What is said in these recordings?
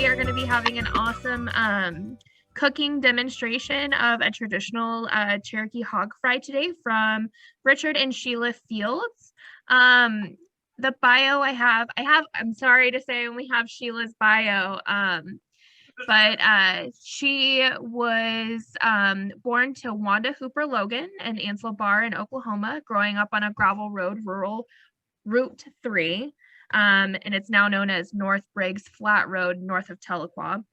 we are going to be having an awesome cooking demonstration of a traditional Cherokee Hog Fry today from Richard and Shelia Fields. The bio I'm sorry to say I only have Sheila's bio, but she was born to Wanda Hooper Logan and Ansel Barr in Oklahoma, growing up on a gravel road, rural Route 3, and it's now known as North Briggs Flat Road, north of Tahlequah.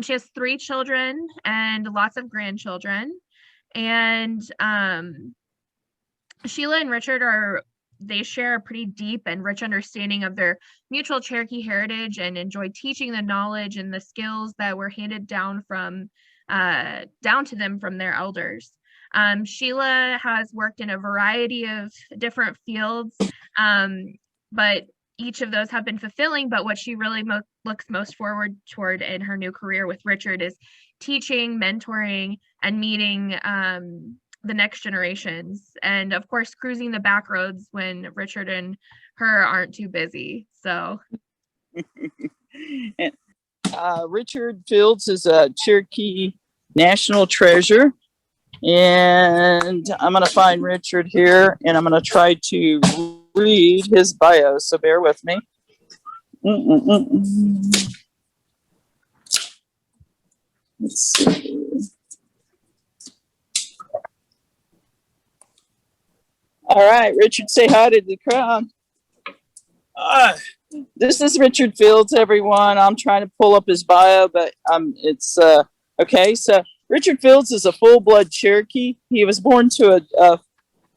She has 3 children and lots of grandchildren, and Shelia and Richard they share a pretty deep and rich understanding of their mutual Cherokee heritage and enjoy teaching the knowledge and the skills that were handed down to them from their elders. Shelia has worked in a variety of different fields, but each of those have been fulfilling. But what she really looks most forward toward in her new career with Richard is teaching, mentoring, and meeting the next generations, and of course cruising the back roads when Richard and her aren't too busy. So and, Richard Fields is a Cherokee national treasure, and I'm going to find Richard here and I'm going to try to read his bio, so bear with me. Let's see. All right, Richard, say hi to the crowd. This is Richard Fields, everyone. I'm trying to pull up his bio, but it's okay. So Richard Fields is a full-blood Cherokee. He was born to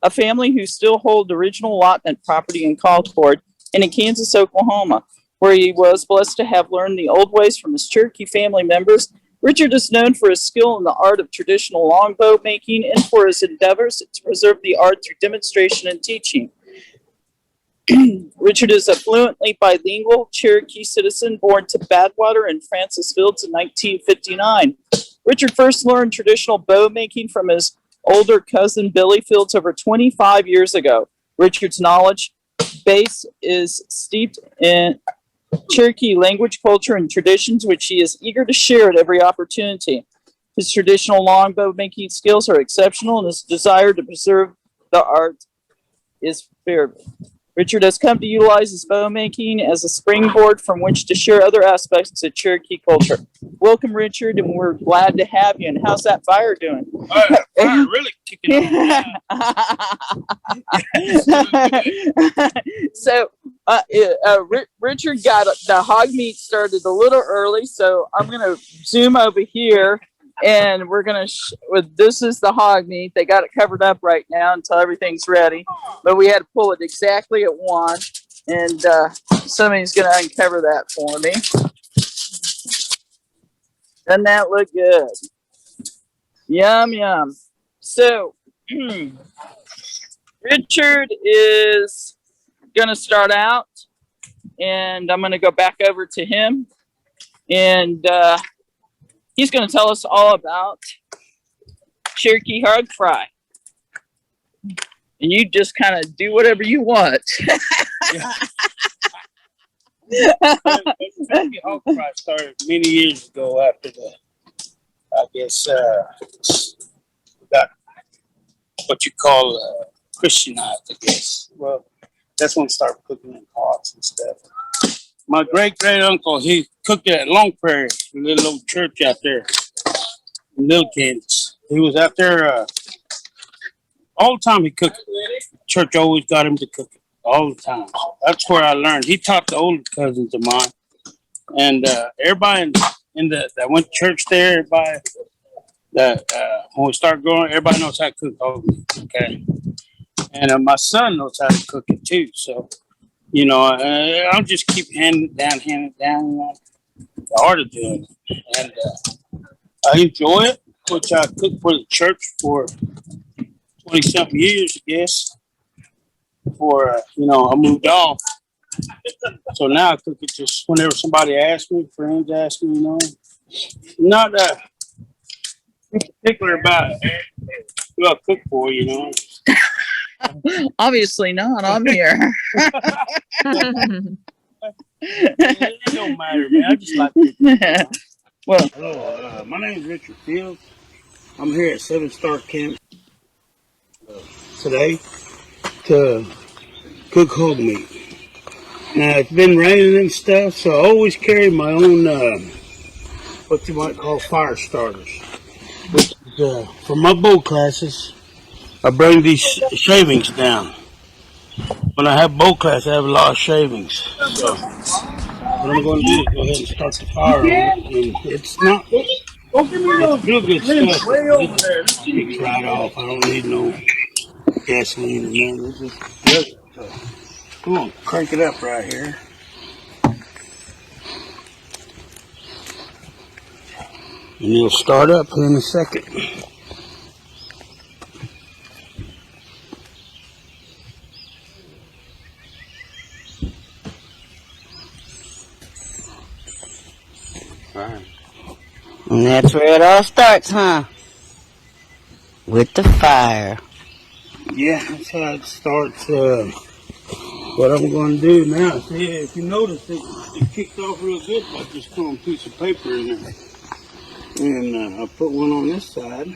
a family who still hold original allotment property in Concord and in Kansas, Oklahoma, where he was blessed to have learned the old ways from his Cherokee family members. Richard is known for his skill in the art of traditional longbow making and for his endeavors to preserve the art through demonstration and teaching. Richard is a fluently bilingual Cherokee citizen born to Badwater and Frances Fields in 1959. Richard first learned traditional bow making from his older cousin Billy Fields over 25 years ago. Richard's knowledge base is steeped in Cherokee language, culture, and traditions, which he is eager to share at every opportunity. His traditional longbow making skills are exceptional, and his desire to preserve the art is fearless. Richard has come to utilize his bow making as a springboard from which to share other aspects of Cherokee culture. Welcome, Richard, and we're glad to have you. And how's that fire doing? Fire really kicking on. So, Richard got the hog meat started a little early, so I'm going to zoom over here. And we're going to, this is the hog meat. They got it covered up right now until everything's ready. But we had to pull it exactly at 1. And somebody's going to uncover that for me. Doesn't that look good? Yum, yum. So, Richard is going to start out. And I'm going to go back over to him. And he's going to tell us all about Cherokee Hog Fry. And you just kind of do whatever you want. Cherokee Hog Fry started many years ago after got what you call Christianized, I guess. Well, that's when we started cooking in pots and stuff. My great-great-uncle, he cooked at Long Prairie, a little old church out there in Little Kansas. He was out there all the time he cooked. Church always got him to cook it, all the time. That's where I learned. He taught the older cousins of mine. And everybody that went to church there, everybody that when we started growing, everybody knows how to cook hog meat, okay? And my son knows how to cook it too, so... You know, I'll just keep handing it down, you know, the art of doing it. And I enjoy it, which I cooked for the church for 20-something years, I guess, before, I moved off. So now I cook it just whenever somebody asks me, friends ask me, Not particular about who I cook for, Obviously not. I'm here. It don't matter, man. I just like it. Well, Hello, my name is Richard Fields. I'm here at 7-Star Camp today to cook hog meat. Now, it's been raining and stuff, so I always carry my own, what you might call fire starters. Which is, for my bow classes, I bring these shavings down. When I have bow class, I have a lot of shavings. So, what I'm going to do is go ahead and start the fire on it. And it's not, it's real good stuff. It kicks right off. I don't need no gasoline or nothing. It just does it. So, come on, crank it up right here. And it'll start up in a second. And that's where it all starts, huh? With the fire. Yeah, that's how it starts. What I'm going to do now, see, if you notice, it kicked off real good by just throwing a piece of paper in there. And I'll put one on this side.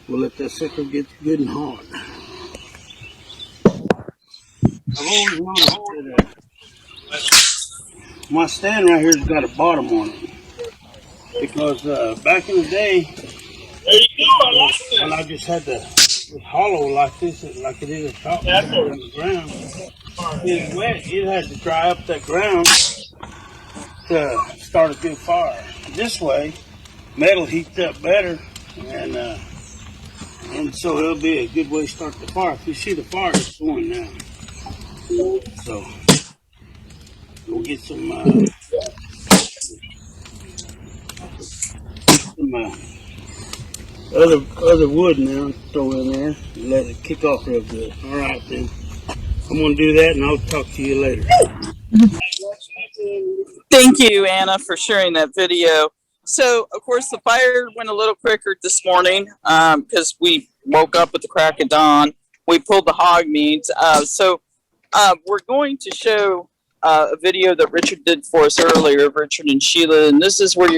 We'll let that sucker get good and hard. I've always noticed that my stand right here has got a bottom on it. Because back in the day, when I just had the hollow like this, like it is a top on the ground, it's wet. It had to dry up that ground to start a good fire. This way, metal heats up better, and so it'll be a good way to start the fire. If you see the fire, it's going now. So we'll get some other wood now and throw in there and let it kick off real good. All right, then. I'm going to do that, and I'll talk to you later. thank you, Anna, for sharing that video. So, of course, the fire went a little quicker this morning because we woke up with the crack of dawn. We pulled the hog meat. We're going to show a video that Richard did for us earlier, of Richard and Shelia, and this is where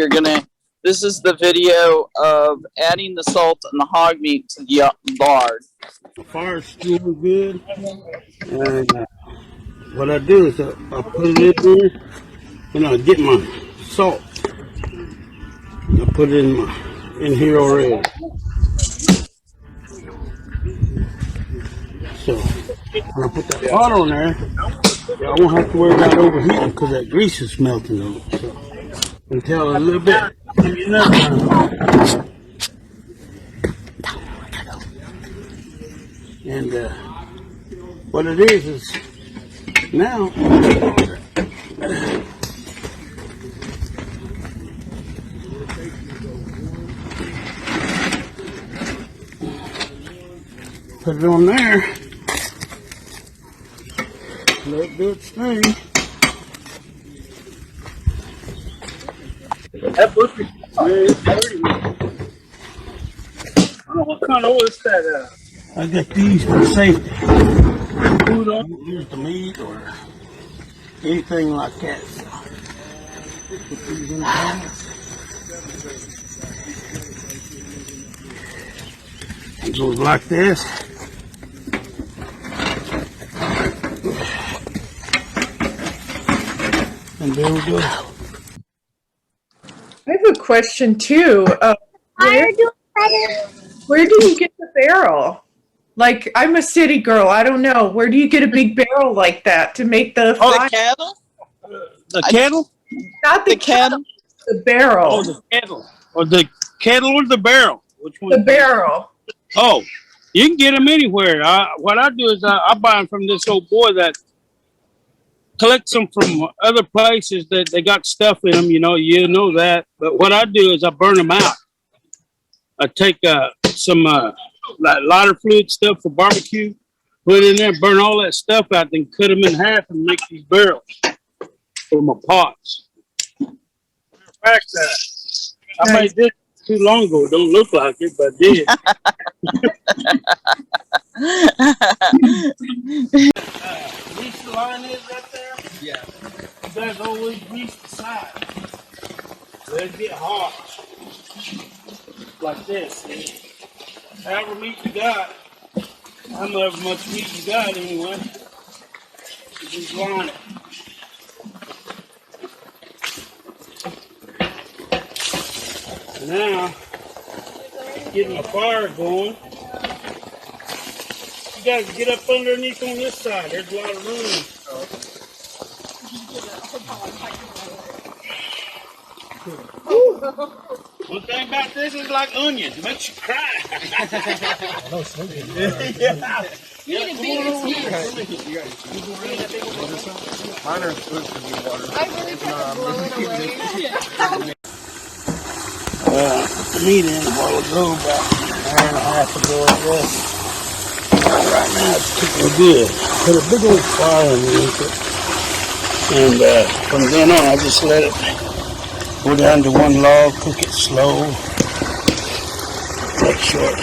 this is the video of adding the salt and the hog meat to the lard. The fire's still good, and what I do is I put it in there, and I get my salt. I put it in here already. So when I put that pot on there, I won't have to worry about overheating because that grease is melting on it. So until a little bit, and what it is now. Put it on there. Let it do its thing. That butcher, man, it's dirty. I don't know what kind of oil is that. I got these for safety. Food on. Don't use the meat or anything like that. So, put these in the pan. It goes like this. And there we go. I have a question too. Where do you get the barrel? Like, I'm a city girl. I don't know. Where do you get a big barrel like that to make the The kettle? The kettle? Not the kettle. The barrel. Oh, the kettle. Or the kettle or the barrel? Which one? The barrel. Oh, you can get them anywhere. What I do is I buy them from this old boy that collects them from other places that they got stuff in them. You know that. But what I do is I burn them out. I take some like lighter fluid stuff for barbecue, put it in there, burn all that stuff out, then cut them in half and make these barrels for my pots. In fact, I made this too long ago. It don't look like it, but I did. These line is right there? Yeah. You guys always grease the side. Let it get hot. Like this, see? However meat you got, however much meat you got anyway, you just line it. Now, getting the fire going. You guys get up underneath on this side. There's a lot of room. One thing about this is like onions. It makes you cry. You need a bigger Mine are supposed to be water. I really tried to blow it away. The meat in a while ago, about an hour and a half ago, I guess. Right now it's cooking good. Put a big old fire underneath it. And from then on, I just let it go down to one log, cook it slow. Make sure it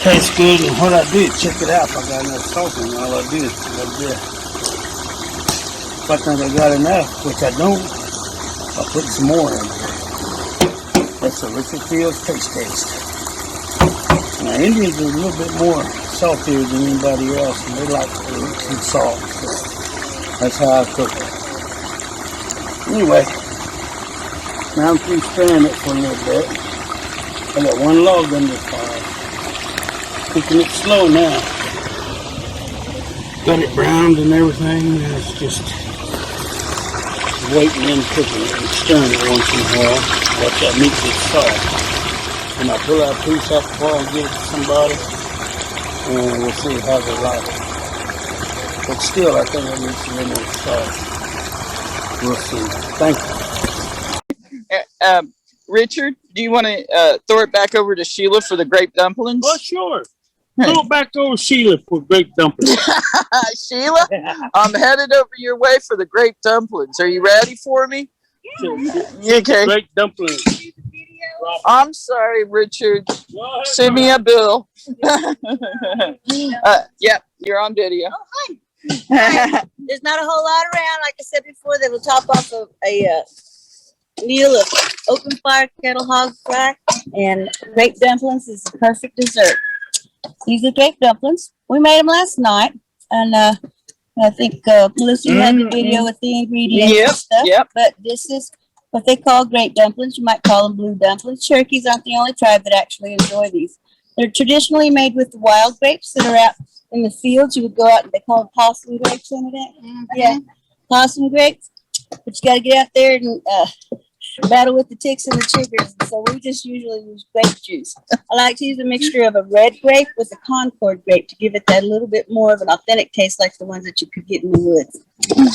tastes good. And what I do, check it out. If I got enough salt in it, all I do is a little bit. If I think I got enough, which I don't, I'll put some more in. That's a Richard Fields taste. Now, Indians are a little bit more saltier than anybody else, and they like some salt. So that's how I cook it. Anyway, now I'm through stirring it for a little bit. I got one log under the fire. Cooking it slow now. Got it browned and everything. Now it's just waiting and cooking it and stirring it once in a while. Let that meat get soft. And I pull out a piece off the wall and give it to somebody. And we'll see how they like it. But still, I think it needs a little more sauce. We'll see. Thank you. Richard, do you want to throw it back over to Sheila for the grape dumplings? Well, sure. Throw it back over Sheila for grape dumplings. Sheila, I'm headed over your way for the grape dumplings. Are you ready for me? Yeah. Okay. Grape dumplings. I'm sorry, Richard. Send me a bill. Yep, you're on video. Oh, hi. Hi. There's not a whole lot around. Like I said before, they will top off of a meal of open fire kettle hog fry, and grape dumplings is the perfect dessert. These are grape dumplings. We made them last night, and I think Melissa had the video with the ingredients and stuff. Yep. But this is what they call grape dumplings. You might call them blue dumplings. Cherokees aren't the only tribe that actually enjoy these. They're traditionally made with the wild grapes that are out in the fields. You would go out and they call them possum grapes, Yeah, possum grapes. But you got to get out there and battle with the ticks and the chiggers. So we just usually use grape juice. I like to use a mixture of a red grape with a Concord grape to give it that little bit more of an authentic taste like the ones that you could get in the woods.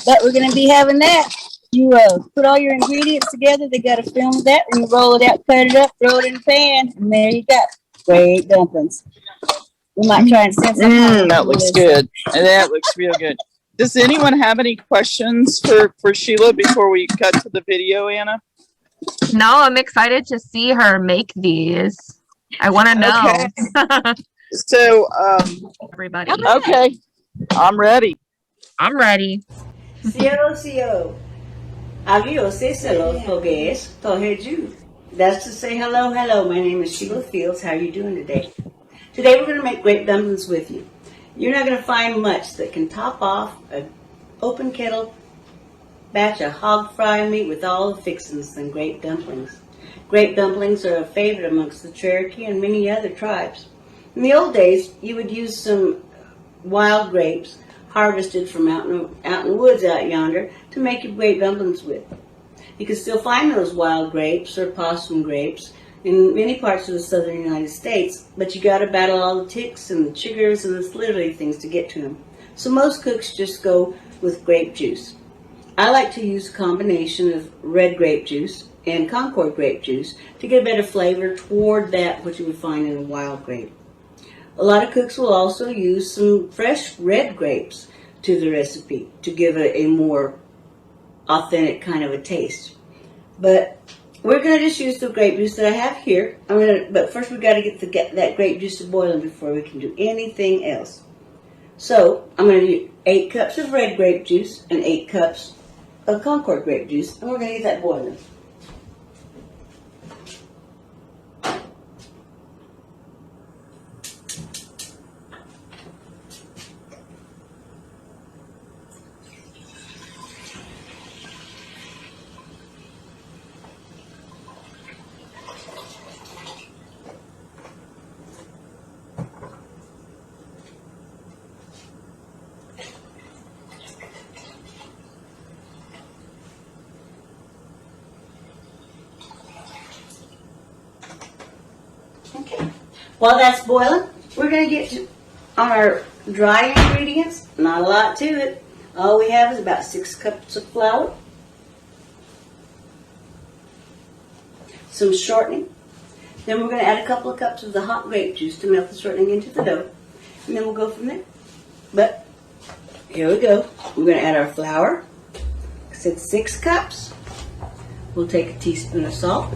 But we're going to be having that. You put all your ingredients together. They got a film of that. And you roll it out, cut it up, throw it in the pan, and there you go. Great dumplings. We might try and send some. That looks good. And that looks real good. Does anyone have any questions for Sheila before we cut to the video, Anna? No, I'm excited to see her make these. I want to know. Okay. So, Everybody. okay, I'm ready. I'm ready. Cielo, Agio se celos toges toheju. That's to say hello, hello. My name is Sheila Fields. How are you doing today? Today we're going to make grape dumplings with you. You're not going to find much that can top off an open kettle batch of hog fry meat with all the fixings than grape dumplings. Grape dumplings are a favorite amongst the Cherokee and many other tribes. In the old days, you would use some wild grapes harvested from out in the woods out yonder to make your grape dumplings with. You can still find those wild grapes or possum grapes in many parts of the southern United States, but you got to battle all the ticks and the chiggers and the slithery things to get to them. So most cooks just go with grape juice. I like to use a combination of red grape juice and Concord grape juice to get a better flavor toward that which you would find in a wild grape. A lot of cooks will also use some fresh red grapes to the recipe to give a more authentic kind of a taste. But we're going to just use the grape juice that I have here. But first we've got to get that grape juice to boiling before we can do anything else. So I'm going to do 8 cups of red grape juice and 8 cups of Concord grape juice, and we're going to get that boiling. Okay. While that's boiling, we're going to get on our dry ingredients. Not a lot to it. All we have is about 6 cups of flour, some shortening. Then we're going to add a couple of cups of the hot grape juice to melt the shortening into the dough. And then we'll go from there. But here we go. We're going to add our flour. I said 6 cups. We'll take a teaspoon of salt.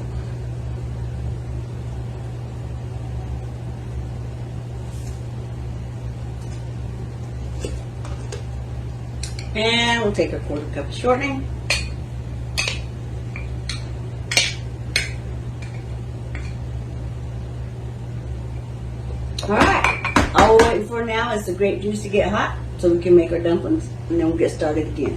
And we'll take a 1/4 cup of shortening. Alright, all we're waiting for now is the grape juice to get hot so we can make our dumplings, and then we'll get started again.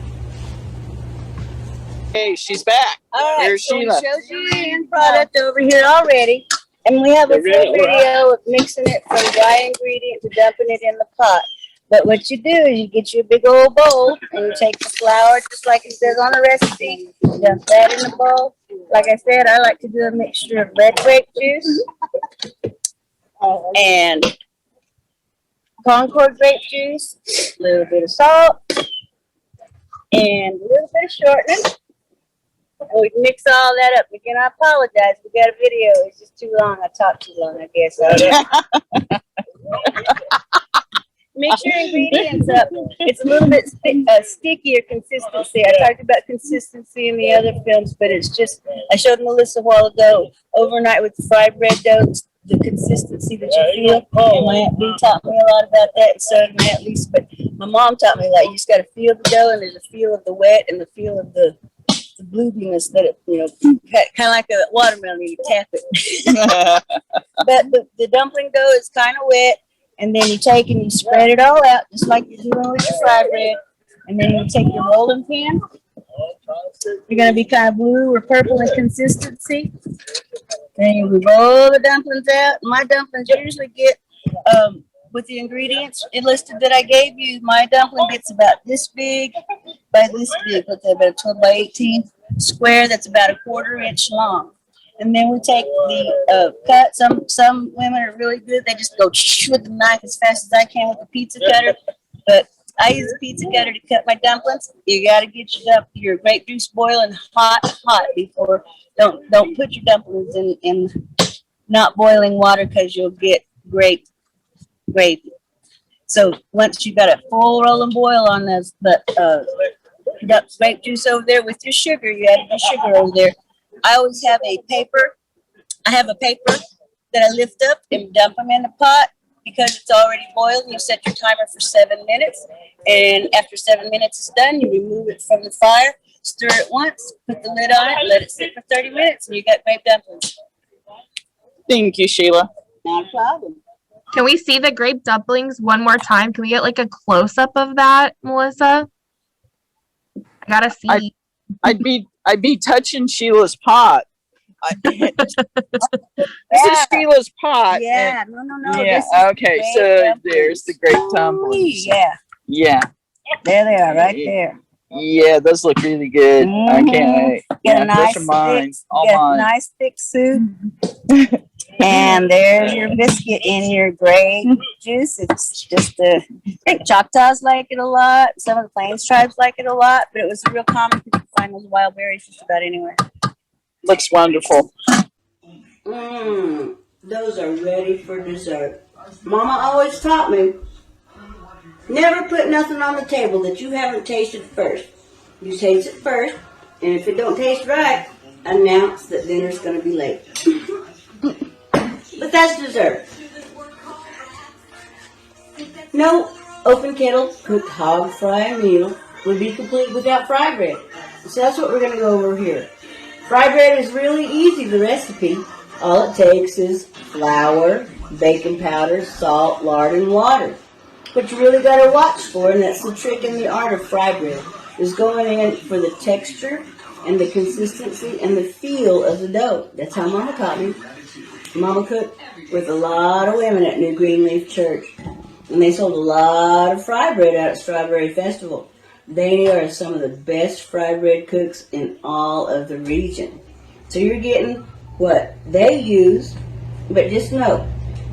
Hey, she's back. All right, Here's so we Sheila. showed you the end product over here already. And we have a full video of mixing it from dry ingredient to dumping it in the pot. But what you do is you get you a big old bowl and you take the flour just like it says on the recipe. You dump that in the bowl. Like I said, I like to do a mixture of red grape juice and Concord grape juice, a little bit of salt, and a little bit of shortening. And we mix all that up. Again, I apologize. We got a video. It's just too long. I talked too long, I guess. Mix your ingredients up. It's a little bit stickier consistency. I talked about consistency in the other films, but it's just, I showed Melissa a while ago, overnight with the fried bread dough, the consistency that you feel. And my Aunt Bee taught me a lot about that, and so did my Aunt Lisa. But my mom taught me, like, you just got to feel the dough, and there's a feel of the wet and the feel of the bluebiness that it, you know, kind of like a watermelon, you tap it. But the dumpling dough is kind of wet. And then you take and you spread it all out, just like you're doing with your fried bread. And then you take your rolling pin. You're going to be kind of blue or purple in consistency. Then you roll the dumplings out. My dumplings usually get, with the ingredients listed that I gave you, my dumpling gets about this big by this big. What's that, about a 12 by 18 square that's about a 1/4 inch long. And then we take the cut. Some women are really good. They just go with the knife as fast as I can with the pizza cutter. But I use a pizza cutter to cut my dumplings. You got to get your grape juice boiling hot before. Don't put your dumplings in not boiling water because you'll get gravy. So once you got a full rolling boil on the grape juice over there with your sugar, you add your sugar over there. I always have a paper. I have a paper that I lift up and dump them in the pot because it's already boiled. You set your timer for 7 minutes. And after 7 minutes is done, you remove it from the fire, stir it once, put the lid on it, let it sit for 30 minutes, and you got grape dumplings. Thank you, Sheila. Not a problem. Can we see the grape dumplings one more time? Can we get like a close up of that, Melissa? I gotta see. I'd be touching Sheila's pot. This is Sheila's pot. Yeah, no. Yeah, This is okay, grape so dumplings. there's the grape dumplings. Yeah, Yeah. there they are, right there. Yeah, those look really good. I can't wait. Get Yeah, a nice those are mine. thick, All get a mine. nice thick soup. And there's your biscuit in your grape juice. It's just I think Choctaws like it a lot. Some of the Plains tribes like it a lot, but it was real common to find those wild berries just about anywhere. Looks wonderful. Those are ready for dessert. Mama always taught me, never put nothing on the table that you haven't tasted first. You taste it first, and if it don't taste right, announce that dinner's going to be late. But that's dessert. No open kettle cooked hog fry meal would be complete without fry bread. So that's what we're going to go over here. Fry bread is really easy, the recipe. All it takes is flour, baking powder, salt, lard, and water. What you really got to watch for, and that's the trick and the art of fry bread, is going in for the texture and the consistency and the feel of the dough. That's how Mama taught me. Mama cooked with a lot of women at New Greenleaf Church, and they sold a lot of fry bread out at Strawberry Festival. They are some of the best fry bread cooks in all of the region. So you're getting what they use, but just know,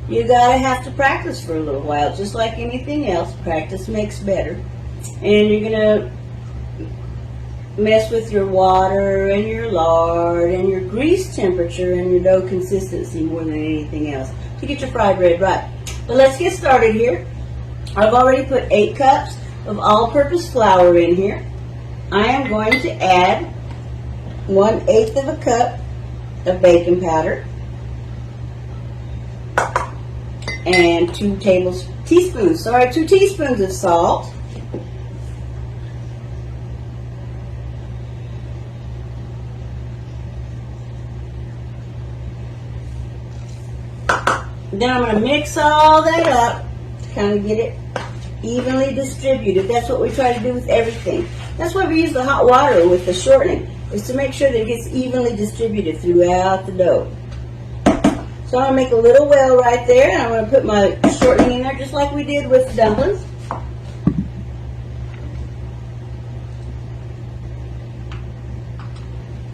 you gotta have to practice for a little while. Just like anything else, practice makes better. And you're gonna mess with your water and your lard and your grease temperature and your dough consistency more than anything else to get your fry bread right. But let's get started here. I've already put 8 cups of all-purpose flour in here. I am going to add 1/8 of a cup of baking powder and 2 teaspoons of salt. Then I'm going to mix all that up to kind of get it evenly distributed. That's what we try to do with everything. That's why we use the hot water with the shortening, is to make sure that it gets evenly distributed throughout the dough. So I'm going to make a little well right there, and I'm going to put my shortening in there just like we did with the dumplings.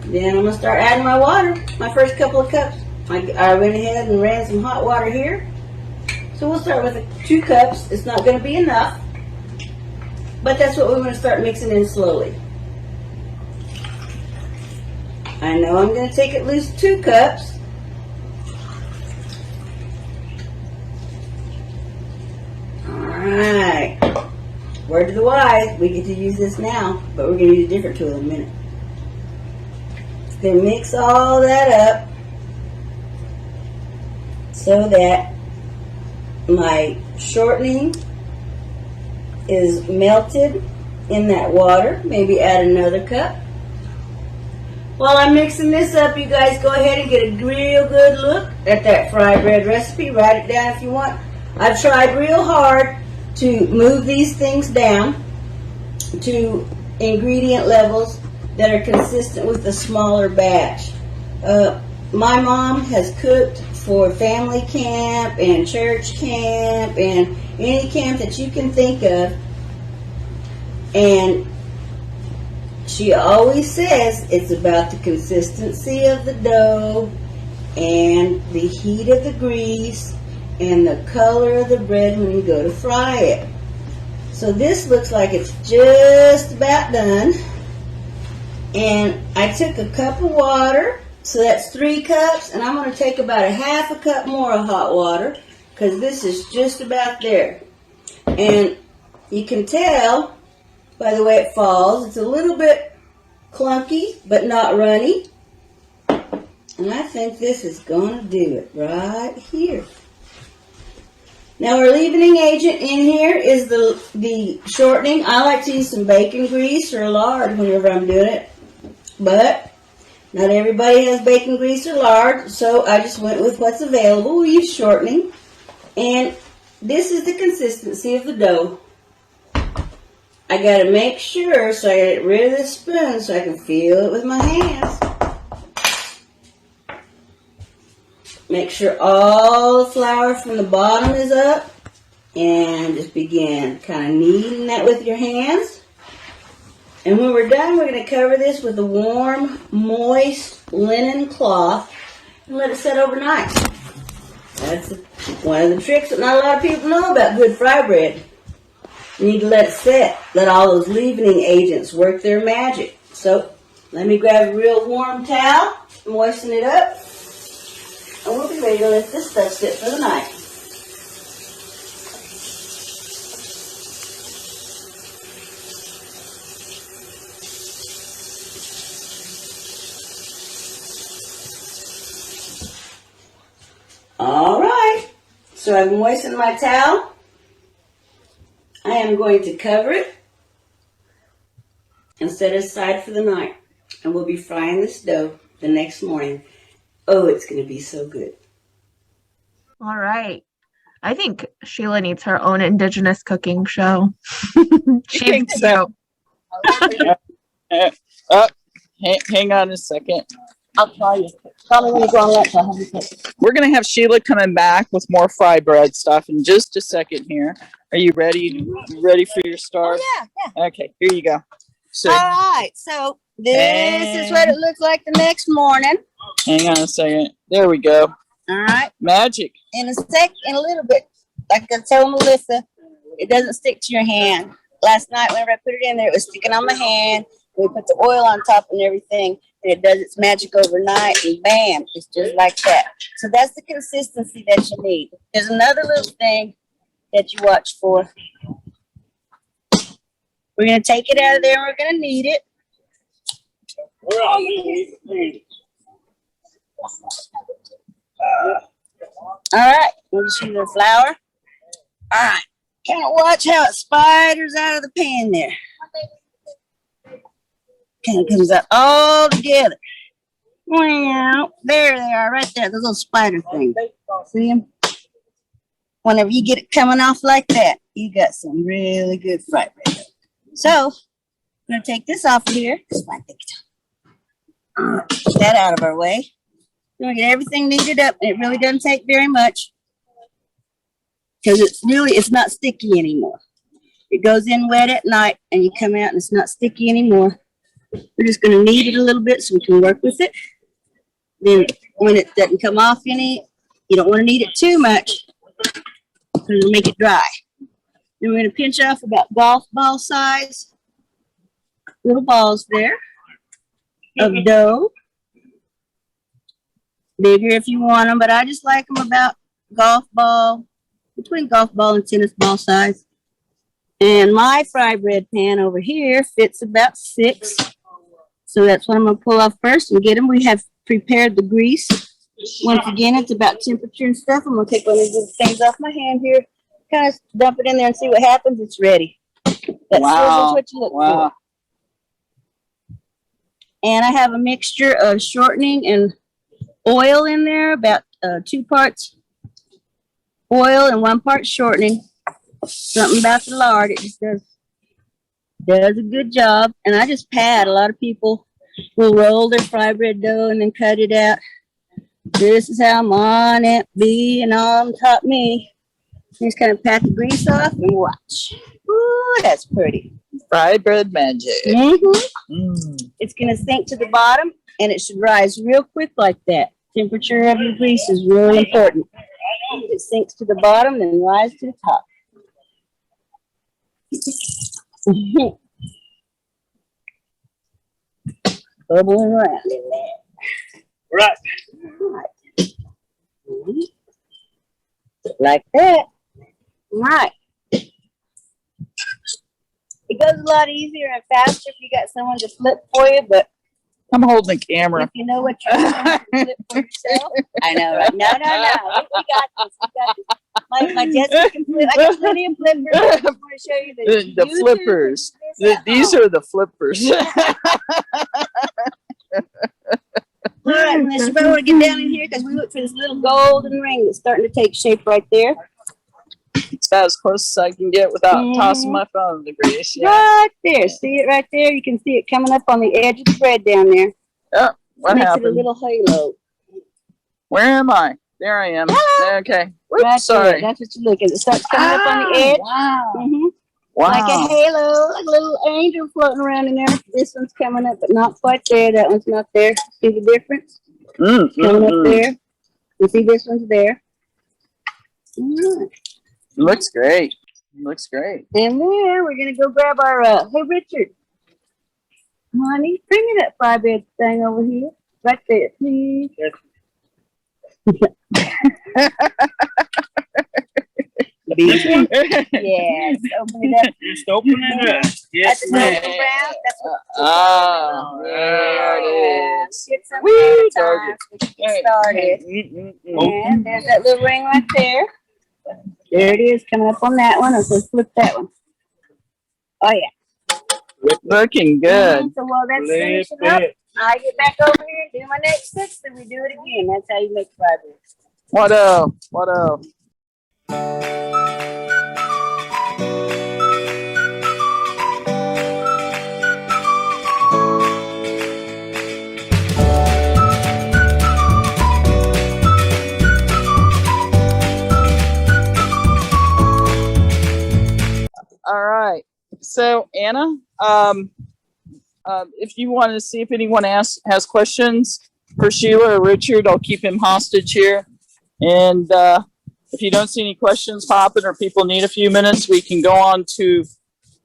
Then I'm going to start adding my water, my first couple of cups. I went ahead and ran some hot water here. So we'll start with 2 cups. It's not going to be enough, but that's what we're going to start mixing in slowly. I know I'm going to take at least 2 cups. Alright. Word to the wise, we get to use this now, but we're going to use a different tool in a minute. Then mix all that up so that my shortening is melted in that water. Maybe add another cup. While I'm mixing this up, you guys go ahead and get a real good look at that fry bread recipe. Write it down if you want. I've tried real hard to move these things down to ingredient levels that are consistent with the smaller batch. My mom has cooked for family camp and church camp and any camp that you can think of, and she always says it's about the consistency of the dough and the heat of the grease and the color of the bread when you go to fry it. So this looks like it's just about done. And I took a cup of water, so that's 3 cups, and I'm going to take about 1/2 cup more of hot water because this is just about there. And you can tell by the way it falls, it's a little bit clunky but not runny. And I think this is going to do it right here. Now our leavening agent in here is the shortening. I like to use some bacon grease or lard whenever I'm doing it, but not everybody has bacon grease or lard, so I just went with what's available. We use shortening, and this is the consistency of the dough. I got to make sure, so I get rid of this spoon so I can feel it with my hands. Make sure all the flour from the bottom is up, and just begin kind of kneading that with your hands. And when we're done, we're going to cover this with a warm, moist linen cloth and let it set overnight. That's one of the tricks that not a lot of people know about good fry bread. You need to let it set. Let all those leavening agents work their magic. So let me grab a real warm towel, moisten it up, and we'll be ready to let this stuff sit for the night. All right, so I've moistened my towel. I am going to cover it and set it aside for the night. And we'll be frying this dough the next morning. Oh, it's going to be so good. All right. I think Sheila needs her own Indigenous cooking show. She's think so? Hang on a second. I'll try you. Tell me when you go on lunch. I'll have you cook. We're gonna have Sheila coming back with more fry bread stuff in just a second here. Are you ready? You ready for your start? Oh, yeah. Okay, here you go. So All right. So this is what it looks like the next morning. hang on a second. There we go. All right. Magic. In a little bit, like I told Melissa, it doesn't stick to your hand. Last night, whenever I put it in there, it was sticking on my hand. We put the oil on top and everything, and it does its magic overnight, and bam, it's just like that. So that's the consistency that you need. There's another little thing that you watch for. We're going to take it out of there, and we're going to knead it. All right, we'll just use the flour. All right, kind of watch how it spiders out of the pan there. Kind of comes out all together. Wow, there they are, right there, those little spider things. See them? Whenever you get it coming off like that, you got some really good fried bread. So, I'm going to take this off of here. Get that out of our way. We're going to get everything kneaded up. It really doesn't take very much because it's not sticky anymore. It goes in wet at night and you come out and it's not sticky anymore. We're just going to knead it a little bit so we can work with it. Then when it doesn't come off any, you don't want to knead it too much because it'll make it dry. Then we're going to pinch off about golf ball size little balls there of dough. Bigger if you want them, but I just like them about between golf ball and tennis ball size. And my fry bread pan over here fits about 6. So that's what I'm going to pull off first and get them. We have prepared the grease. Once again, it's about temperature and stuff. I'm going to take one of these things off my hand here, kind of dump it in there and see what happens. It's ready. That's what you look for. And I have a mixture of shortening and oil in there, about 2 parts oil and 1 part shortening. Something about the lard, it just does a good job. And I just pat. A lot of people will roll their fry bread dough and then cut it out. This is how I'm on it, B and on top me. Just kind of pat the grease off and watch. Ooh, that's pretty. Fry bread magic. It's going to sink to the bottom and it should rise real quick like that. Temperature of your grease is really important. It sinks to the bottom and rises to the top. Bubbling around in there. Right. Like that. Right. It goes a lot easier and faster if you got someone to flip for you, but I'm holding the camera. if you know what you're doing, you flip for yourself. I know, right? No. We got this. My Jessica can flip. I got plenty of flippers. I just want to show you The flippers. These are the flippers. All right, Miss, you better want to get down in here because we look for this little golden ring that's starting to take shape right there. It's about as close as I can get without tossing my phone in the grease. Yeah. Right there. See it right there? You can see it coming up on the edge of the bread down there. Oh, what Makes happened? it a little halo. Where am I? There I am. Hello. Okay. Whoops, Right sorry. there. That's what you look at. It starts coming up on the edge. Wow. Mm-hmm. Like a halo, like a little angel floating around in there. This one's coming up, but not quite there. That one's not there. See the difference? Coming up there. You see this one's there. Looks great. Looks great. And then we're going to go grab our, hey, Richard. Honey, bring me that fry bread thing over here. Right there, please. Yes, open it up. Just open it up. Yes, That's ma'am. golden brown. That's what There it is. Get some Woo, time so we can get started. And there's that little ring right there. There it is, coming up on that one. Let's just flip that one. Oh yeah. Looking good. So while that's finishing up, I get back over here and do my next 6, then we do it again. That's how you make progress. What up? What up? All right. So Anna, if you want to see if anyone has questions for Sheila or Richard, I'll keep him hostage here. And if you don't see any questions popping or people need a few minutes, we can go on to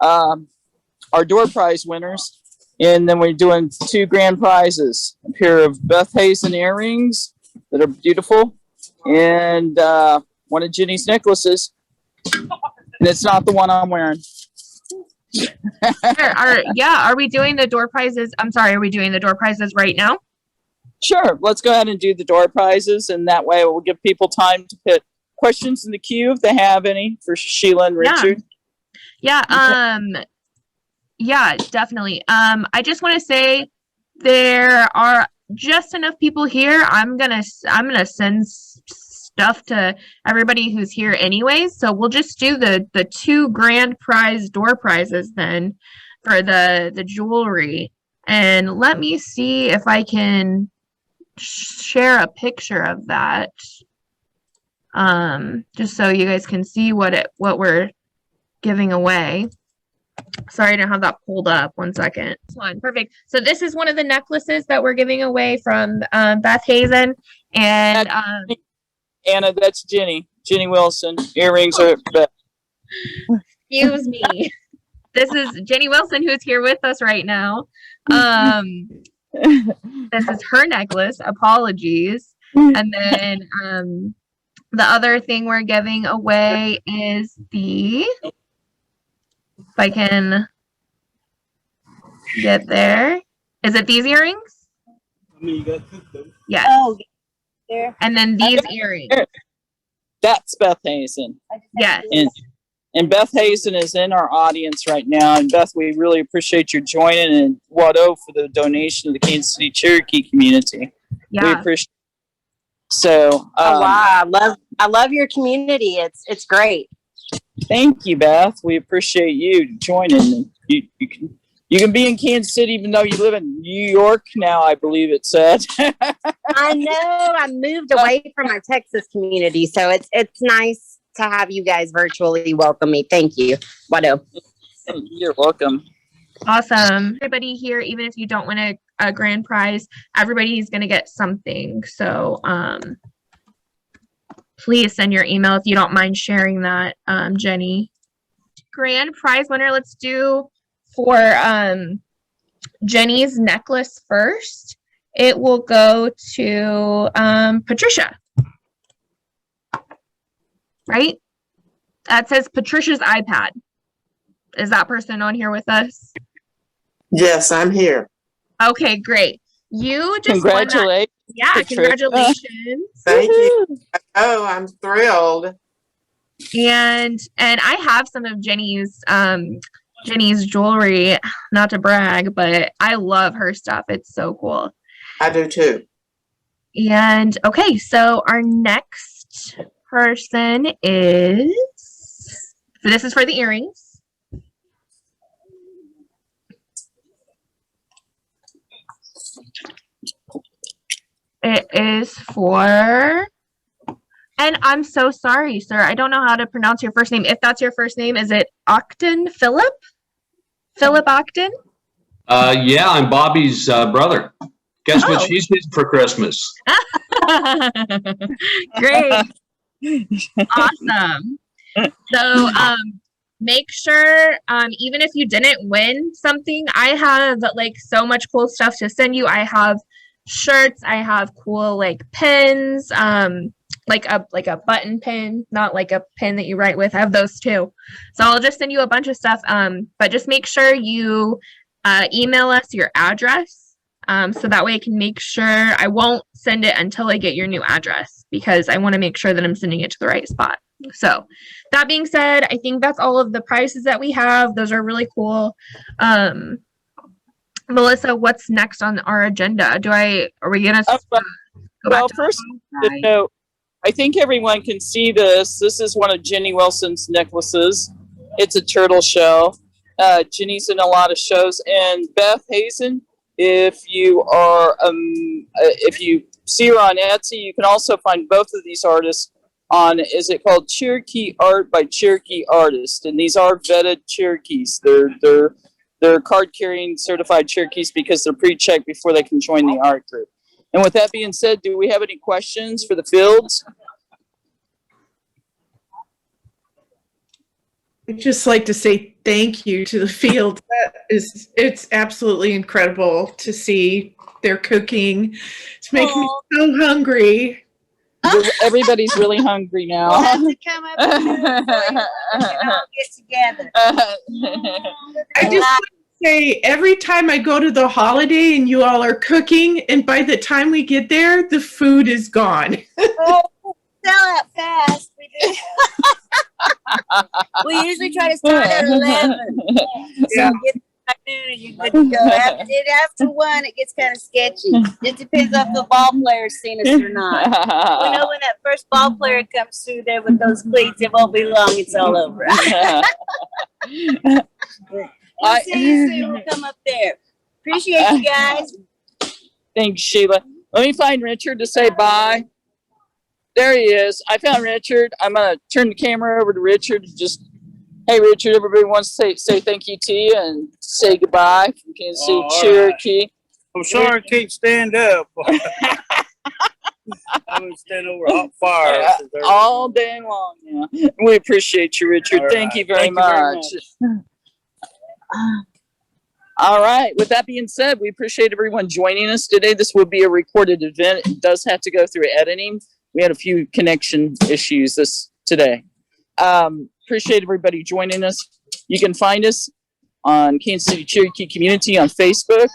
our door prize winners. And then we're doing 2 grand prizes. A pair of Beth Hazen earrings that are beautiful. And one of Jenny's necklaces. And it's not the one I'm wearing. Are we doing the door prizes? I'm sorry, are we doing the door prizes right now? Sure. Let's go ahead and do the door prizes. And that way we'll give people time to put questions in the queue if they have any for Sheila and Richard. Yeah, definitely. I just want to say there are just enough people here. I'm gonna send stuff to everybody who's here anyways. So we'll just do the 2 grand prize door prizes then for the jewelry. And let me see if I can share a picture of that. Just so you guys can see what we're giving away. Sorry, I don't have that pulled up. One second. This one, perfect. So this is one of the necklaces that we're giving away from Beth Hazen. And Anna, that's Jenny. Jenny Wilson. Earrings are Beth. Excuse me. This is Jenny Wilson, who's here with us right now. This is her necklace. Apologies. And then the other thing we're giving away is if I can get there. Is it these earrings? I mean, you got to cook them. Yes. Oh, there. And then these earrings. That's Beth Hazen. Yes. And Beth Hazen is in our audience right now. And Beth, we really appreciate your joining, and Wado for the donation to the Kansas City Cherokee Community. Yeah. We appreciate it. So, wow, I love your community. It's great. Thank you, Beth. We appreciate you joining. You can be in Kansas City even though you live in New York now, I believe it said. I know. I moved away from our Texas community, so it's nice to have you guys virtually welcome me. Thank you. Wado. You're welcome. Awesome. Everybody here, even if you don't win a grand prize, everybody's going to get something. So please send your email if you don't mind sharing that, Jenny. Grand prize winner, let's do for Jenny's necklace first. It will go to Patricia. Right? That says Patricia's iPad. Is that person on here with us? Yes, I'm here. Okay, great. You just Congratulations. Yeah, Patricia. congratulations. Thank you. Oh, I'm thrilled. And I have some of Jenny's jewelry, not to brag, but I love her stuff. It's so cool. I do too. And okay, so our next person is, so this is for the earrings. It is for, and I'm so sorry, sir. I don't know how to pronounce your first name. If that's your first name, is it Octon Philip? Philip Octon? Yeah, I'm Bobby's brother. Guess what she's getting for Christmas? Great. Awesome. So make sure, even if you didn't win something, I have like so much cool stuff to send you. I have shirts, I have cool like pins, like a button pin, not like a pin that you write with. I have those too. So I'll just send you a bunch of stuff. But just make sure you email us your address. So that way I can make sure I won't send it until I get your new address, because I want to make sure that I'm sending it to the right spot. So that being said, I think that's all of the prices that we have. Those are really cool. Melissa, what's next on our agenda? Are we gonna go back Well, to first, the hog fry? I think everyone can see this. This is one of Jenny Wilson's necklaces. It's a turtle shell. Jenny's in a lot of shows. And Beth Hazen, if you see her on Etsy, you can also find both of these artists on, is it called Cherokee Art by Cherokee Artist? And these are vetted Cherokees. They're card-carrying certified Cherokees because they're pre-checked before they can join the art group. And with that being said, do we have any questions for the Fields? I'd just like to say thank you to the Field. It's absolutely incredible to see their cooking. It's making me so hungry. Everybody's really hungry now. We'll have to come up and do it for you. We can all get together. I just want to say, every time I go to the holiday and you all are cooking, and by the time we get there, the food is gone. Oh, sell out fast. We do. We usually try to start at 11. So get to noon and you're good to go. After 1, it gets kind of sketchy. It depends if the ball player's seen us or not. We know when that first ball player comes through there with those cleats, it won't be long. It's all over. We'll see you soon. We'll come up there. Appreciate you guys. Thanks, Sheila. Let me find Richard to say bye. There he is. I found Richard. I'm going to turn the camera over to Richard. Hey, Richard, everybody wants to say thank you to you and say goodbye from Kansas City, Cherokee. Right. I'm sorry I can't stand up. I'm going to stand over a hot fire. All day long. Yeah. We appreciate you, Richard. All Thank right. you very much. All right. With that being said, we appreciate everyone joining us today. This will be a recorded event. It does have to go through editing. We had a few connection issues today. Appreciate everybody joining us. You can find us on Kansas City Cherokee Community on Facebook.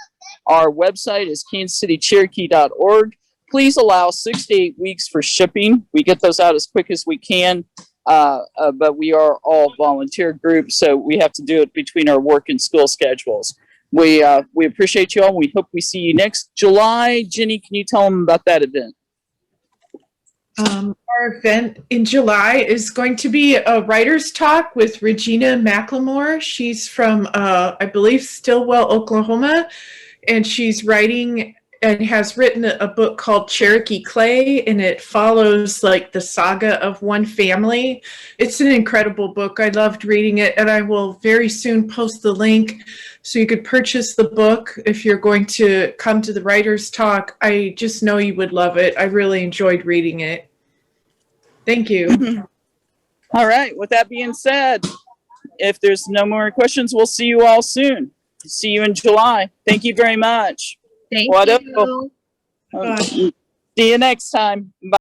Our website is kansascitycherokee.org. Please allow 6 to 8 weeks for shipping. We get those out as quick as we can, but we are all volunteer groups, so we have to do it between our work and school schedules. We appreciate you all. We hope we see you next July. Jenny, can you tell them about that event? Our event in July is going to be a writer's talk with Regina McLemore. She's from, I believe, Stillwell, Oklahoma, and she's writing and has written a book called Cherokee Clay, and it follows like the saga of one family. It's an incredible book. I loved reading it, and I will very soon post the link so you could purchase the book if you're going to come to the writer's talk. I just know you would love it. I really enjoyed reading it. Thank you. All right. With that being said, if there's no more questions, we'll see you all soon. See you in July. Thank you very much. Thank you. See you next time. Bye.